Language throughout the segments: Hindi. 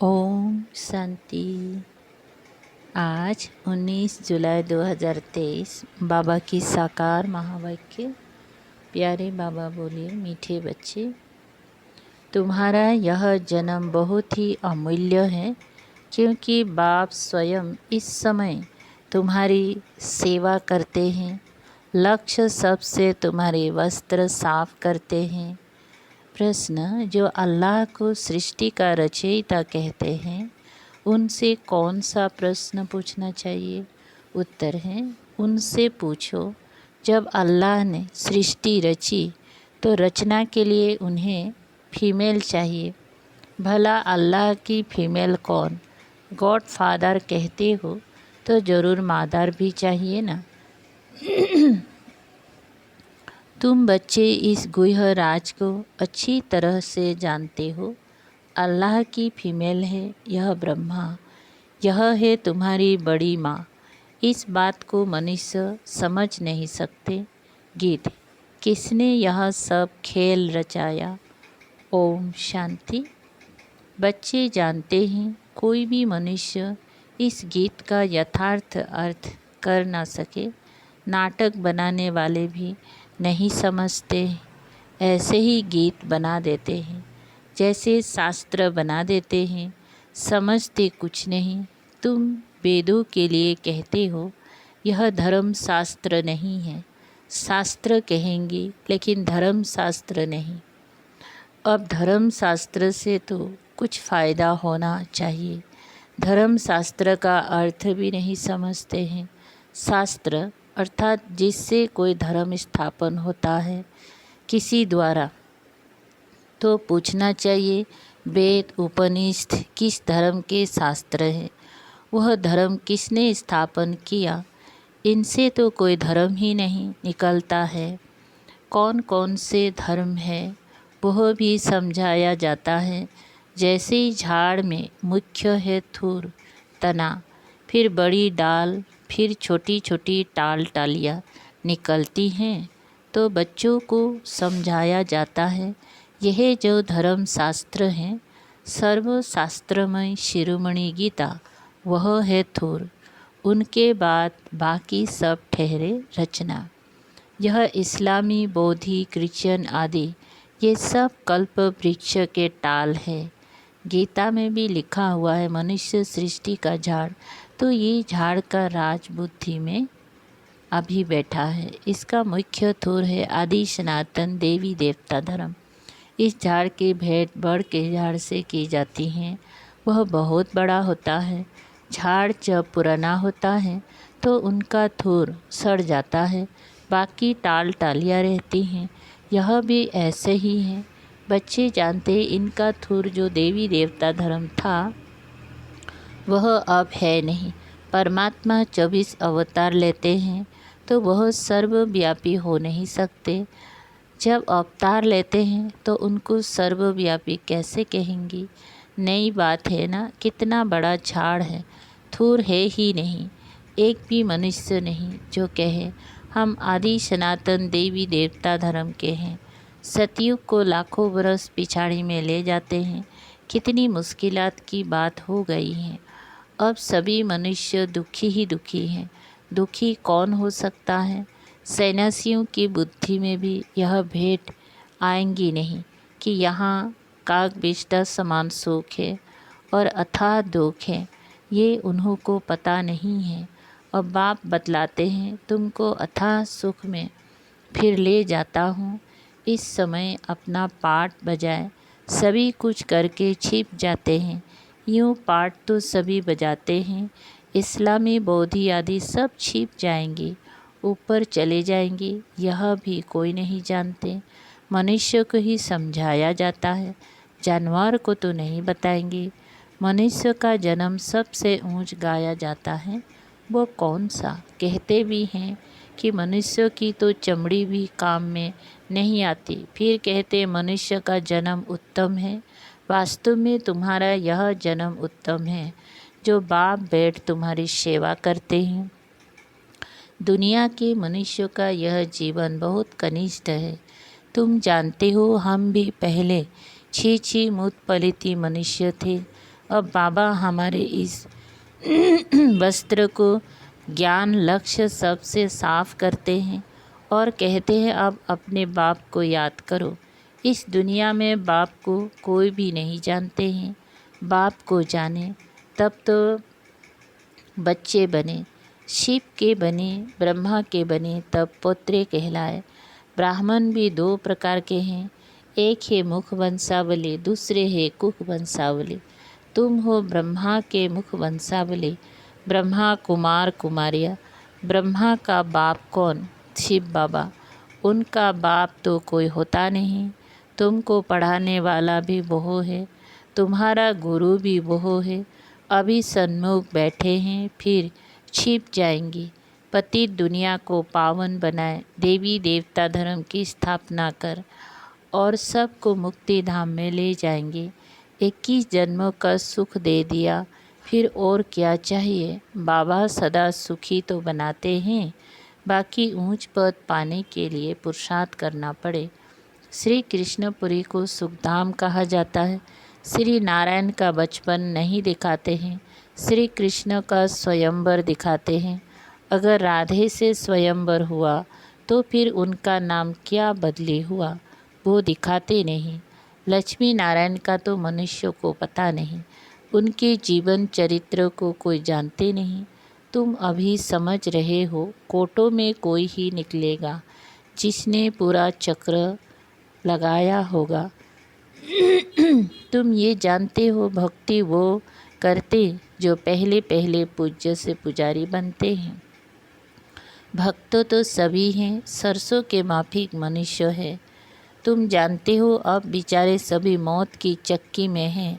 ओम शांति। आज 19 जुलाई 2023 बाबा की साकार महावाक्य। प्यारे बाबा बोले, मीठे बच्चे, तुम्हारा यह जन्म बहुत ही अमूल्य है, क्योंकि बाप स्वयं इस समय तुम्हारी सेवा करते हैं। लक्ष्य सबसे तुम्हारे वस्त्र साफ करते हैं। प्रश्न, जो अल्लाह को सृष्टि का रचयिता कहते हैं, उनसे कौन सा प्रश्न पूछना चाहिए? उत्तर है, उनसे पूछो, जब अल्लाह ने सृष्टि रची तो रचना के लिए उन्हें फीमेल चाहिए। भला अल्लाह की फीमेल कौन? गॉड फादर कहते हो तो ज़रूर मादर भी चाहिए ना। तुम बच्चे इस गुह्य राज को अच्छी तरह से जानते हो। अल्लाह की फीमेल है यह ब्रह्मा, यह है तुम्हारी बड़ी माँ। इस बात को मनुष्य समझ नहीं सकते। गीत, किसने यह सब खेल रचाया? ओम शांति। बच्चे जानते हैं, कोई भी मनुष्य इस गीत का यथार्थ अर्थ कर ना सके। नाटक बनाने वाले भी नहीं समझते, ऐसे ही गीत बना देते हैं, जैसे शास्त्र बना देते हैं, समझते कुछ नहीं। तुम वेदों के लिए कहते हो, यह धर्म शास्त्र नहीं है। शास्त्र कहेंगे लेकिन धर्म शास्त्र नहीं। अब धर्म शास्त्र से तो कुछ फ़ायदा होना चाहिए। धर्म शास्त्र का अर्थ भी नहीं समझते हैं। शास्त्र अर्थात जिससे कोई धर्म स्थापन होता है किसी द्वारा, तो पूछना चाहिए, वेद उपनिषद किस धर्म के शास्त्र हैं? वह धर्म किसने स्थापन किया? इनसे तो कोई धर्म ही नहीं निकलता है। कौन कौन से धर्म है वह भी समझाया जाता है। जैसे ही झाड़ में मुख्य है थूर, तना, फिर बड़ी डाल, फिर छोटी छोटी टालियाँ निकलती हैं, तो बच्चों को समझाया जाता है, यह जो धर्म शास्त्र हैं, सर्वशास्त्रमय शिरोमणि गीता, वह है थूर। उनके बाद बाकी सब ठहरे रचना। यह इस्लामी, बौद्धी, क्रिश्चियन आदि ये सब कल्प वृक्ष के टाल है। गीता में भी लिखा हुआ है, मनुष्य सृष्टि का झाड़, तो ये झाड़ का राज बुद्धि में अभी बैठा है। इसका मुख्य थूर है आदि सनातन देवी देवता धर्म। इस झाड़ की भेंट बड़ के झाड़ से की जाती हैं, वह बहुत बड़ा होता है। झाड़ जब पुराना होता है तो उनका थूर सड़ जाता है, बाकी टालियाँ रहती हैं। यह भी ऐसे ही है। बच्चे जानते, इनका थूर जो देवी देवता धर्म था वह अब है नहीं। परमात्मा 24 अवतार लेते हैं तो वह सर्वव्यापी हो नहीं सकते। जब अवतार लेते हैं तो उनको सर्वव्यापी कैसे कहेंगी? नई बात है ना। कितना बड़ा झाड़ है, थूर है ही नहीं। एक भी मनुष्य नहीं जो कहे हम आदि सनातन देवी देवता धर्म के हैं। सतयुग को लाखों बरस पिछाड़ी में ले जाते हैं। कितनी मुश्किलात की बात हो गई है। अब सभी मनुष्य दुखी ही दुखी हैं। दुखी कौन हो सकता है? सन्यासियों की बुद्धि में भी यह भेंट आएंगी नहीं कि यहाँ काग बिष्टा समान सुख है और अथाह दुख है। ये उन्हों को पता नहीं है। अब बाप बतलाते हैं, तुमको अथाह सुख में फिर ले जाता हूँ। इस समय अपना पाठ बजाए सभी कुछ करके छिप जाते हैं। यूँ पाठ तो सभी बजाते हैं, इस्लामी, बौद्धी आदि सब छिप जाएंगे, ऊपर चले जाएंगे, यह भी कोई नहीं जानते। मनुष्य को ही समझाया जाता है, जानवर को तो नहीं बताएंगे। मनुष्य का जन्म सबसे ऊंच गाया जाता है, वो कौन सा? कहते भी हैं कि मनुष्य की तो चमड़ी भी काम में नहीं आती, फिर कहते मनुष्य का जन्म उत्तम है। वास्तव में तुम्हारा यह जन्म उत्तम है, जो बाप बैठ तुम्हारी सेवा करते हैं। दुनिया के मनुष्यों का यह जीवन बहुत कनिष्ठ है। तुम जानते हो, हम भी पहले छी छी मुत पलिती मनुष्य थे। अब बाबा हमारे इस वस्त्र को ज्ञान लक्ष्य सबसे साफ करते हैं और कहते हैं अब अपने बाप को याद करो। इस दुनिया में बाप को कोई भी नहीं जानते हैं। बाप को जाने तब तो बच्चे बने, शिव के बने, ब्रह्मा के बने, तब पुत्रे कहलाए। ब्राह्मण भी दो प्रकार के हैं, एक है मुख वंशावली, दूसरे है कुख वंशावली। तुम हो ब्रह्मा के मुख वंशावली, ब्रह्मा कुमार कुमारिया। ब्रह्मा का बाप कौन? शिव बाबा। उनका बाप तो कोई होता नहीं। तुमको पढ़ाने वाला भी वो है, तुम्हारा गुरु भी वो है। अभी सन्मुख बैठे हैं, फिर छिप जाएंगे। पतित दुनिया को पावन बनाए, देवी देवता धर्म की स्थापना कर और सबको मुक्ति धाम में ले जाएंगे। 21 जन्मों का सुख दे दिया, फिर और क्या चाहिए। बाबा सदा सुखी तो बनाते हैं, बाकी ऊंच पद पाने के लिए पुरुषार्थ करना पड़े। श्री कृष्णपुरी को सुखधाम कहा जाता है। श्री नारायण का बचपन नहीं दिखाते हैं, श्री कृष्ण का स्वयंवर दिखाते हैं। अगर राधे से स्वयंवर हुआ तो फिर उनका नाम क्या बदली हुआ, वो दिखाते नहीं। लक्ष्मी नारायण का तो मनुष्य को पता नहीं, उनके जीवन चरित्र को कोई जानते नहीं। तुम अभी समझ रहे हो, कोटों में कोई ही निकलेगा जिसने पूरा चक्र लगाया होगा। तुम ये जानते हो, भक्ति वो करते जो पहले पहले पूज्य से पुजारी बनते हैं। भक्त तो सभी हैं, सरसों के माफिक मनुष्य है। तुम जानते हो अब बेचारे सभी मौत की चक्की में हैं।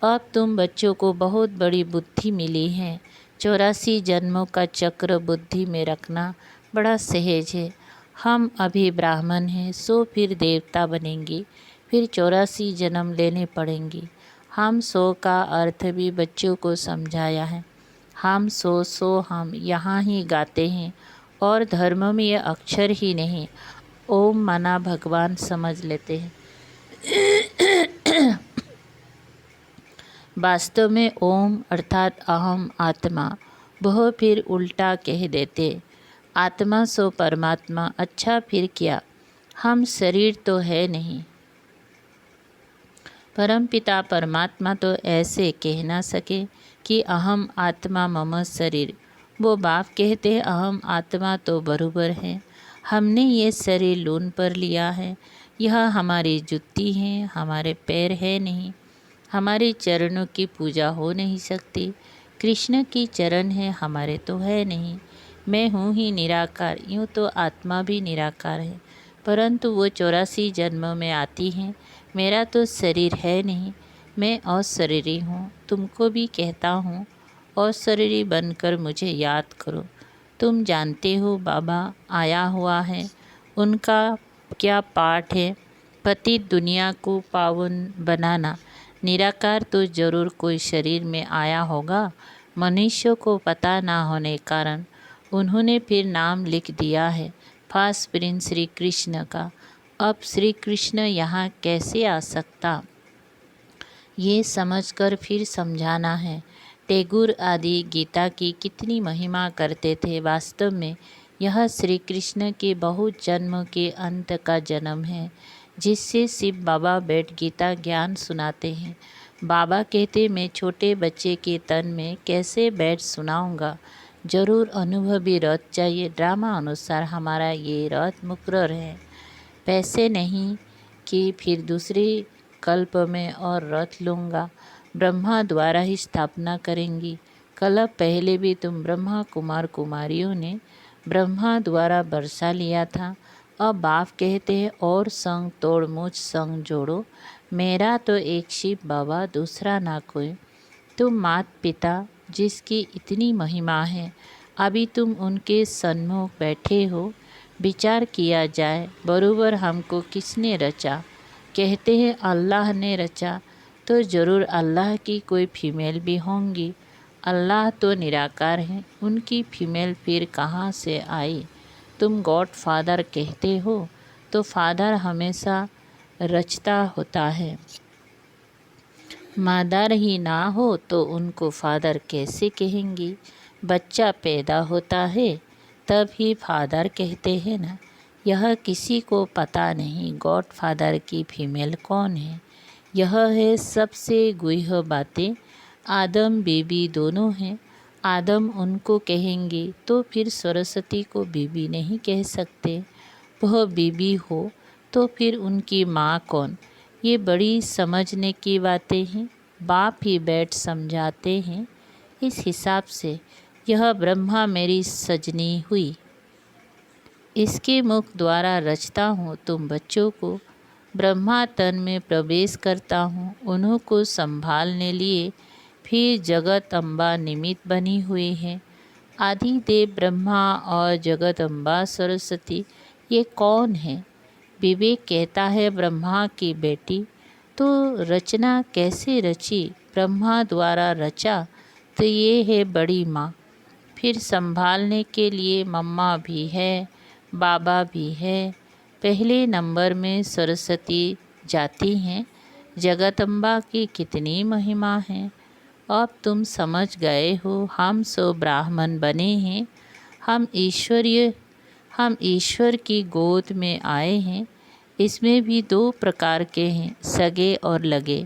अब तुम बच्चों को बहुत बड़ी बुद्धि मिली है। 84 जन्मों का चक्र बुद्धि में रखना बड़ा सहज है। हम अभी ब्राह्मण हैं, सो फिर देवता बनेंगे, फिर 84 जन्म लेने पड़ेंगे। हम सो का अर्थ भी बच्चों को समझाया है। हम सो हम यहाँ ही गाते हैं और धर्म में ये अक्षर ही नहीं, ओम माना भगवान समझ लेते हैं। वास्तव में ओम अर्थात अहम आत्मा, वह फिर उल्टा कह देते, आत्मा सो परमात्मा। अच्छा फिर क्या, हम शरीर तो है नहीं। परमपिता परमात्मा तो ऐसे कह ना सके कि अहम आत्मा मम शरीर। वो बाप कहते अहम आत्मा तो बराबर है। हमने ये शरीर लोन पर लिया है, यह हमारी जुत्ती है, हमारे पैर है नहीं। हमारे चरणों की पूजा हो नहीं सकती। कृष्ण की चरण है, हमारे तो है नहीं। मैं हूँ ही निराकार, यूँ तो आत्मा भी निराकार है, परंतु वो 84 जन्मों में आती हैं। मेरा तो शरीर है नहीं, मैं अशरीरी हूँ। तुमको भी कहता हूँ, अशरीरी बनकर मुझे याद करो। तुम जानते हो बाबा आया हुआ है, उनका क्या पाठ है, पतित दुनिया को पावन बनाना। निराकार तो जरूर कोई शरीर में आया होगा, मनुष्य को पता ना होने कारण उन्होंने फिर नाम लिख दिया है फास्ट प्रिंस श्री कृष्ण का। अब श्री कृष्ण यहाँ कैसे आ सकता, ये समझकर फिर समझाना है। टैगोर आदि गीता की कितनी महिमा करते थे। वास्तव में यह श्री कृष्ण के बहुत जन्म के अंत का जन्म है, जिससे शिव बाबा बैठ गीता ज्ञान सुनाते हैं। बाबा कहते मैं छोटे बच्चे के तन में कैसे बैठ सुनाऊंगा, जरूर अनुभवी रथ चाहिए। ड्रामा अनुसार हमारा ये रथ मुकर्रर है, पैसे नहीं कि फिर दूसरे कल्प में और रथ लूँगा। ब्रह्मा द्वारा ही स्थापना करेंगी। कल्प पहले भी तुम ब्रह्मा कुमार कुमारियों ने ब्रह्मा द्वारा बरसा लिया था। अब बाप कहते हैं और संग तोड़ मुझ संग जोड़ो। मेरा तो एक शिव बाबा, दूसरा ना कोई। तुम मात पिता जिसकी इतनी महिमा है, अभी तुम उनके सन्मुख बैठे हो। विचार किया जाए, बरोबर हमको किसने रचा। कहते हैं अल्लाह ने रचा, तो ज़रूर अल्लाह की कोई फीमेल भी होंगी। अल्लाह तो निराकार हैं, उनकी फीमेल फिर कहाँ से आई। तुम गॉड फादर कहते हो, तो फादर हमेशा रचता होता है। मदर ही ना हो तो उनको फादर कैसे कहेंगी। बच्चा पैदा होता है तब ही फादर कहते हैं ना। यह किसी को पता नहीं गॉड फादर की फीमेल कौन है। यह है सबसे गुह्य बातें। आदम बेबी दोनों हैं। आदम उनको कहेंगे तो फिर सरस्वती को बीबी नहीं कह सकते। वह बीबी हो तो फिर उनकी माँ कौन। ये बड़ी समझने की बातें हैं। बाप ही बैठ समझाते हैं। इस हिसाब से यह ब्रह्मा मेरी सजनी हुई। इसके मुख द्वारा रचता हूँ तुम बच्चों को। ब्रह्मा तन में प्रवेश करता हूँ उन्हों को संभालने लिए। फिर जगत अम्बा निमित्त बनी हुई है। आदिदेव ब्रह्मा और जगत अम्बा सरस्वती ये कौन है। विवेक कहता है ब्रह्मा की बेटी। तो रचना कैसे रची। ब्रह्मा द्वारा रचा तो ये है बड़ी माँ। फिर संभालने के लिए मम्मा भी है बाबा भी है। पहले नंबर में सरस्वती जाती हैं। जगदम्बा की कितनी महिमा है। अब तुम समझ गए हो। हम सो ब्राह्मण बने हैं। हम ईश्वर की गोद में आए हैं। इसमें भी दो प्रकार के हैं सगे और लगे।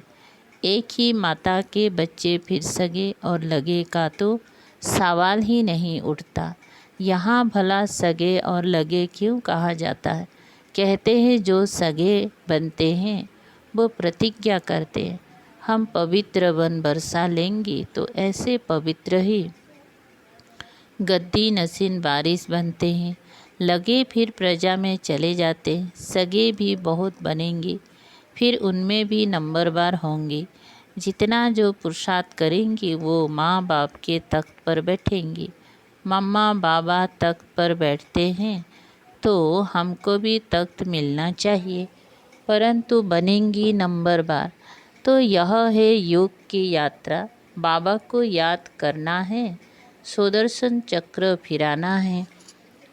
एक ही माता के बच्चे फिर सगे और लगे का तो सवाल ही नहीं उठता। यहाँ भला सगे और लगे क्यों कहा जाता है। कहते हैं जो सगे बनते हैं वो प्रतिज्ञा करते हैं हम पवित्र वन बरसा लेंगे तो ऐसे पवित्र ही गद्दी नसीन बारिश बनते हैं। लगे फिर प्रजा में चले जाते हैं। सगे भी बहुत बनेंगे फिर उनमें भी नंबरवार होंगे। जितना जो पुरुषार्थ करेंगे वो माँ बाप के तख्त पर बैठेंगे। मम्मा बाबा तख्त पर बैठते हैं तो हमको भी तख्त मिलना चाहिए परंतु बनेंगी नंबरवार। तो यह है योग की यात्रा। बाबा को याद करना है। सुदर्शन चक्र फिराना है।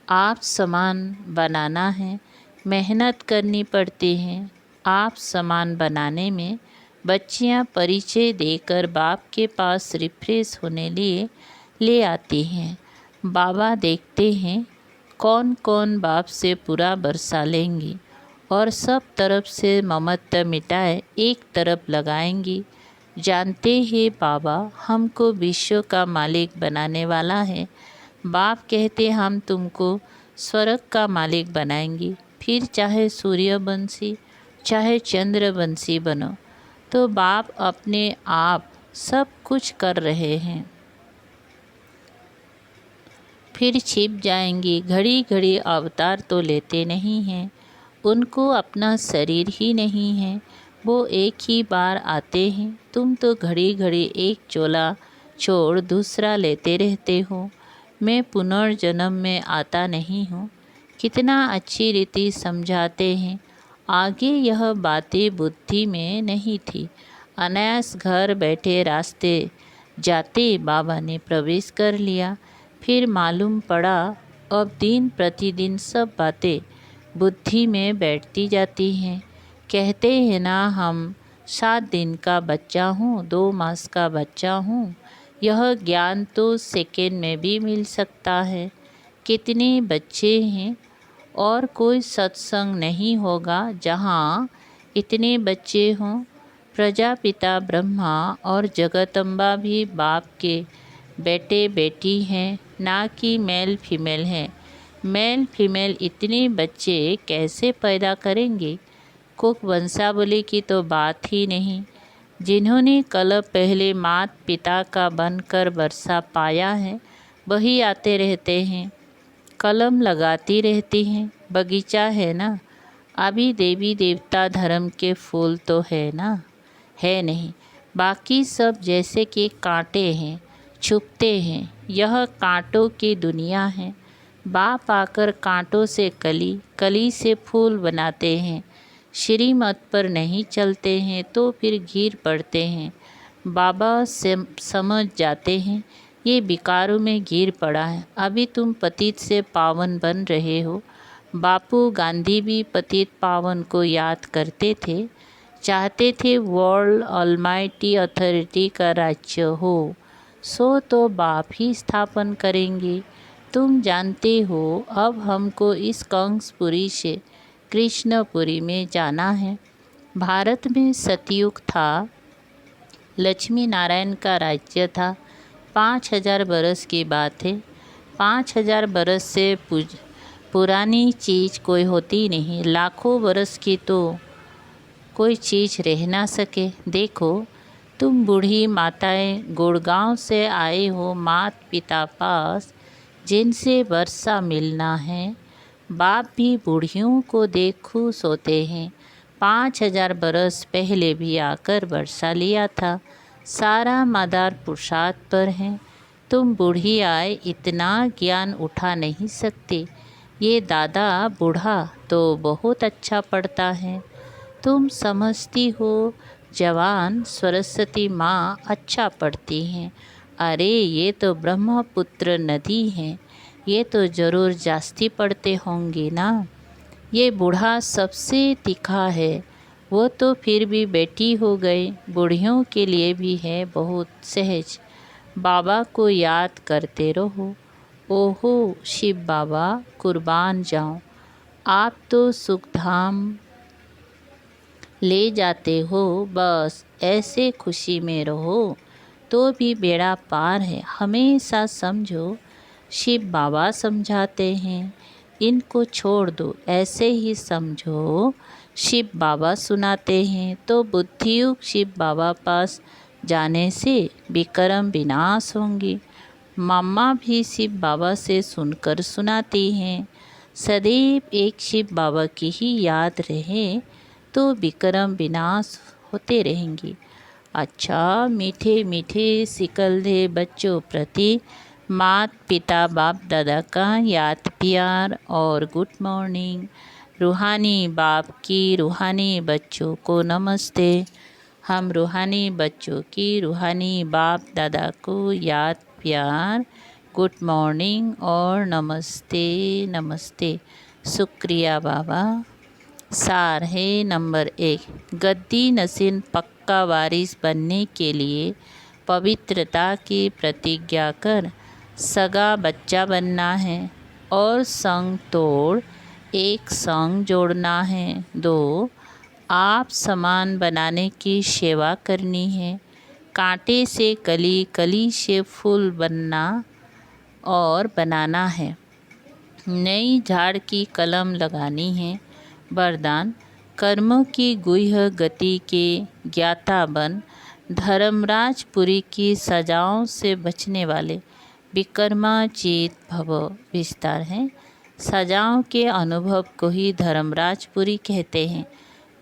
आप समान बनाना है। मेहनत करनी पड़ती है। आप समान बनाने में बच्चियां परिचय देकर बाप के पास रिफ्रेश होने लिए ले आती हैं। बाबा देखते हैं कौन कौन बाप से पूरा बरसा लेंगी और सब तरफ से ममत्व मिटाए एक तरफ लगाएंगी। जानते हैं बाबा हमको विश्व का मालिक बनाने वाला है। बाप कहते हम तुमको स्वर्ग का मालिक बनाएंगे। फिर चाहे सूर्यवंशी चाहे चंद्रवंशी बनो। तो बाप अपने आप सब कुछ कर रहे हैं। फिर छिप जाएंगी। घड़ी घड़ी अवतार तो लेते नहीं हैं। उनको अपना शरीर ही नहीं है। वो एक ही बार आते हैं। तुम तो घड़ी घड़ी एक चोला छोड़ दूसरा लेते रहते हो। मैं पुनर्जन्म में आता नहीं हूँ। कितना अच्छी रीति समझाते हैं। आगे यह बातें बुद्धि में नहीं थी। अनायास घर बैठे रास्ते जाते बाबा ने प्रवेश कर लिया। फिर मालूम पड़ा अब दिन प्रतिदिन सब बातें बुद्धि में बैठती जाती हैं। कहते हैं ना हम 7 दिन का बच्चा हूँ 2 मास का बच्चा हूँ। यह ज्ञान तो सेकेंड में भी मिल सकता है। कितने बच्चे हैं और कोई सत्संग नहीं होगा जहाँ इतने बच्चे हों। प्रजापिता ब्रह्मा और जगदम्बा भी बाप के बेटे बेटी हैं ना कि मेल फीमेल हैं। मेल फीमेल इतने बच्चे कैसे पैदा करेंगे। कुक वंशावली की तो बात ही नहीं। जिन्होंने कल पहले मात पिता का बनकर वर्षा पाया है वही आते रहते हैं। कलम लगाती रहती हैं। बगीचा है ना। अभी देवी देवता धर्म के फूल तो है ना है नहीं। बाकी सब जैसे कि कांटे हैं छुपते हैं। यह कांटों की दुनिया है। बाप आकर कांटों से कली कली से फूल बनाते हैं। श्रीमत पर नहीं चलते हैं तो फिर गिर पड़ते हैं। बाबा से समझ जाते हैं ये विकारों में गिर पड़ा है। अभी तुम पतित से पावन बन रहे हो। बापू गांधी भी पतित पावन को याद करते थे। चाहते थे वर्ल्ड ऑलमाइटी अथॉरिटी का राज्य हो, सो तो बाप ही स्थापन करेंगे। तुम जानते हो अब हमको इस कंसपुरी से कृष्णपुरी में जाना है। भारत में सतयुग था, लक्ष्मी नारायण का राज्य था। 5000 बरस की बात है। 5000 बरस से पुरानी चीज़ कोई होती नहीं। लाखों बरस की तो कोई चीज़ रह ना सके। देखो तुम बूढ़ी माताएं गुड़गांव से आए हो मात पिता पास, जिनसे वर्षा मिलना है। बाप भी बूढ़ियों को देख खुश होते हैं। 5000 बरस पहले भी आकर वर्षा लिया था। सारा मदार प्रसाद पर है। तुम बूढ़ी आए इतना ज्ञान उठा नहीं सकते। ये दादा बूढ़ा तो बहुत अच्छा पढ़ता है। तुम समझती हो जवान सरस्वती माँ अच्छा पढ़ती हैं। अरे ये तो ब्रह्मपुत्र नदी है, ये तो ज़रूर जास्ती पढ़ते होंगे ना। ये बूढ़ा सबसे तीखा है। वो तो फिर भी बेटी हो गई, बूढ़ियों के लिए भी है बहुत सहज। बाबा को याद करते रहो। ओहो शिव बाबा कुर्बान जाऊं, आप तो सुखधाम ले जाते हो। बस ऐसे खुशी में रहो तो भी बेड़ा पार है। हमेशा समझो शिव बाबा समझाते हैं, इनको छोड़ दो। ऐसे ही समझो शिव बाबा सुनाते हैं। तो बुद्धियुक्त शिव बाबा पास जाने से विक्रम विनाश होंगी। मम्मा भी शिव बाबा से सुनकर सुनाती हैं। सदैव एक शिव बाबा की ही याद रहे तो विक्रम विनाश होते रहेंगे। अच्छा मीठे मीठे सिकलधे बच्चों प्रति मात पिता बाप दादा का याद प्यार और गुड मॉर्निंग। रूहानी बाप की रूहानी बच्चों को नमस्ते। हम रूहानी बच्चों की रूहानी बाप दादा को याद प्यार गुड मॉर्निंग और नमस्ते नमस्ते। शुक्रिया बाबा। सार है नंबर 1, गद्दी नसीन पक्का वारिस बनने के लिए पवित्रता की प्रतिज्ञा कर सगा बच्चा बनना है और संग तोड़ एक संग जोड़ना है। 2, आप समान बनाने की सेवा करनी है। कांटे से कली, कली से फूल बनना और बनाना है। नई झाड़ की कलम लगानी है। वरदान, कर्मों की गुह्य गति के ज्ञाता बन, धर्मराजपुरी की सजाओं से बचने वाले विक्रमाजीत भव। विस्तार है, सजाओं के अनुभव को ही धर्मराजपुरी कहते हैं।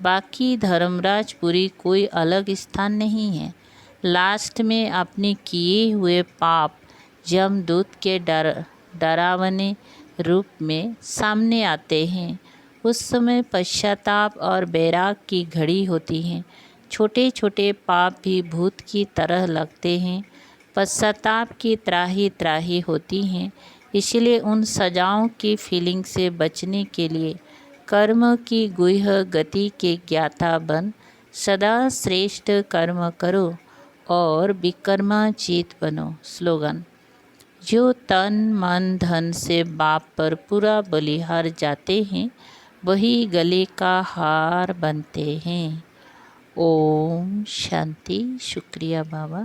बाकी धर्मराजपुरी कोई अलग स्थान नहीं है। लास्ट में अपने किए हुए पाप यमदूत के डरावने रूप में सामने आते हैं। उस समय पश्चाताप और बैराग की घड़ी होती है। छोटे छोटे पाप भी भूत की तरह लगते हैं, पश्चाताप की त्राही त्राही होती हैं। इसलिए उन सजाओं की फीलिंग से बचने के लिए कर्म की गुह्य गति के ज्ञाता बन सदा श्रेष्ठ कर्म करो और विक्रमाजीत बनो। स्लोगन, जो तन मन धन से बाप पर पूरा बलिहार जाते हैं वही गले का हार बनते हैं। ओम शांति। शुक्रिया बाबा।